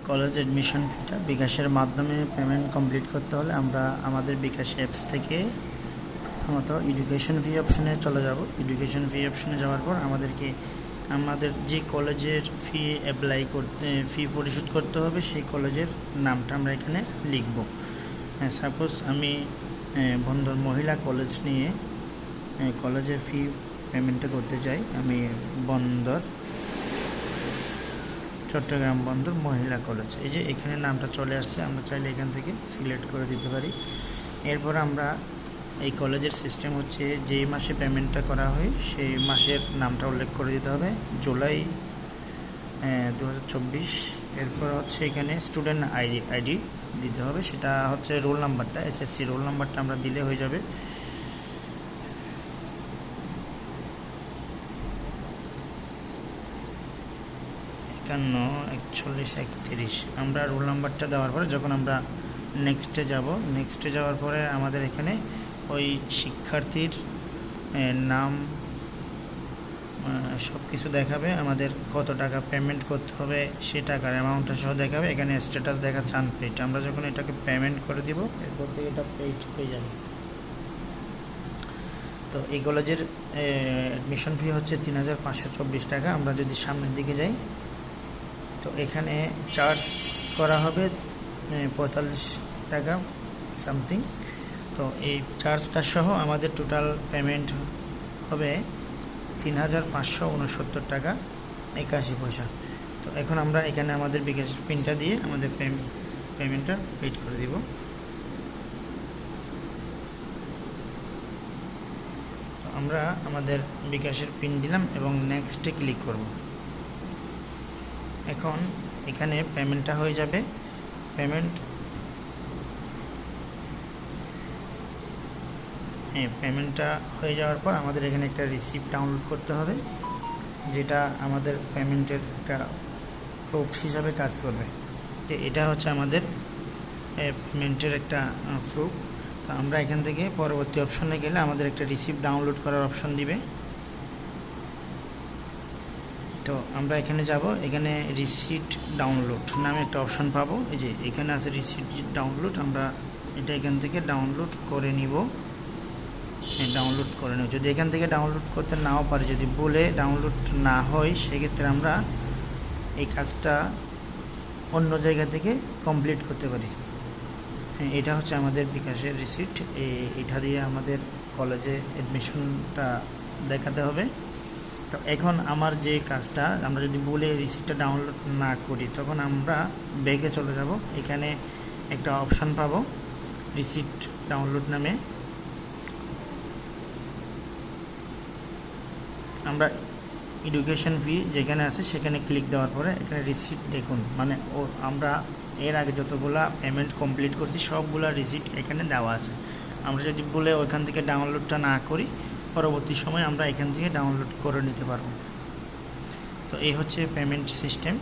College admission ফিটা বিকাশের মাধ্যমে পেমেন্ট কমপ্লিট করতে হলে আমরা আমাদের বিকাশ অ্যাপস থেকে প্রথমত এডুকেশন ফি অপশনে চলে যাব। এডুকেশন ফি অপশনে যাওয়ার পর আমাদের যে কলেজের ফি অ্যাপ্লাই করতে ফি পরিশোধ করতে হবে সেই কলেজের নামটা আমরা এখানে লিখব। সাপোজ আমি বন্দর মহিলা কলেজ নিয়ে কলেজের ফি পেমেন্টটা করতে চাই। আমি চট্টগ্রাম বন্দর মহিলা কলেজ, এই যে এখানে নামটা চলে আসছে, আমরা চাইলে এখান থেকে সিলেক্ট করে দিতে পারি। এরপর আমরা এই কলেজের সিস্টেম হচ্ছে যে মাসে পেমেন্টটা করা হয় সেই মাসের নামটা উল্লেখ করে দিতে হবে, জুলাই 2024। এরপর হচ্ছে এখানে স্টুডেন্ট আইডি দিতে হবে, সেটা হচ্ছে রোল নাম্বারটা, এসএসসি রোল নাম্বারটা আমরা দিলে হয়ে যাবে। একান্ন 41 31 আমরা রোল নাম্বারটা দেওয়ার পরে যখন আমরা নেক্সটে যাওয়ার পরে আমাদের এখানে ওই শিক্ষার্থীর নাম সব কিছু দেখাবে, আমাদের কত টাকা পেমেন্ট করতে হবে সে টাকার অ্যামাউন্টটা সহ দেখাবে। এখানে স্ট্যাটাস দেখাচ্ছে আনপেইড, আমরা যখন এটাকে পেমেন্ট করে দিব এরপর থেকে এটা পেইড হয়ে যাবে। তো এই কলেজের অ্যাডমিশন ফি হচ্ছে 3524 টাকা। আমরা যদি সামনের দিকে যাই তো এখানে চার্জ করা হবে 45 টাকা সামথিং। তো এই চার্জটা সহ আমাদের টোটাল পেমেন্ট হবে 3569 টাকা 81 পয়সা। তো এখন আমরা এখানে আমাদের বিকাশের পিনটা দিয়ে আমাদের পেমেন্টটা পেইড করে দিব। তো আমরা আমাদের বিকাশের পিন দিলাম এবং নেক্সটে ক্লিক করব। এখন এখানে পেমেন্টটা হয়ে যাবে। পেমেন্টটা হয়ে যাওয়ার পর আমাদের এখানে একটা রিসিপ্ট ডাউনলোড করতে হবে, যেটা আমাদের পেমেন্টের একটা প্রুফ হিসাবে কাজ করবে। তো এটা হচ্ছে আমাদের পেমেন্টের একটা প্রুফ। তো আমরা এখান থেকে পরবর্তী অপশনে গেলে আমাদের একটা রিসিপ্ট ডাউনলোড করার অপশন দিবে। তো আমরা এখানে যাব, এখানে রিসিট ডাউনলোড নামে একটা অপশন পাবো। এই যে এখানে আছে রিসিট ডাউনলোড, আমরা এটা এখান থেকে ডাউনলোড করে নিব। যদি এখান থেকে ডাউনলোড করতে নাও পারি, যদি বলে ডাউনলোড না হয়, সেক্ষেত্রে আমরা এই কাজটা অন্য জায়গা থেকে কমপ্লিট করতে পারি। এটা হচ্ছে আমাদের বিকাশের রিসিট, এটা দিয়ে আমাদের কলেজে অ্যাডমিশনটা দেখাতে হবে। তো এখন আমার যে কাজটা, আমরা যদি বলে রিসিটটা ডাউনলোড না করি তখন আমরা ব্যাকে চলে যাব। এখানে একটা অপশন পাবো রিসিট ডাউনলোড নামে। আমরা এডুকেশন ফি যেখানে আছে সেখানে ক্লিক দেওয়ার পরে এখানে রিসিট দেখুন, মানে আমরা এর আগে যতগুলা পেমেন্ট কমপ্লিট করছি সবগুলা রিসিট এখানে দেওয়া আছে। আমরা যদি বলে ওইখান থেকে ডাউনলোডটা না করি, পরবর্তী সময় আমরা এখান থেকে ডাউনলোড করে নিতে পারবো। তো এই হচ্ছে পেমেন্ট সিস্টেম।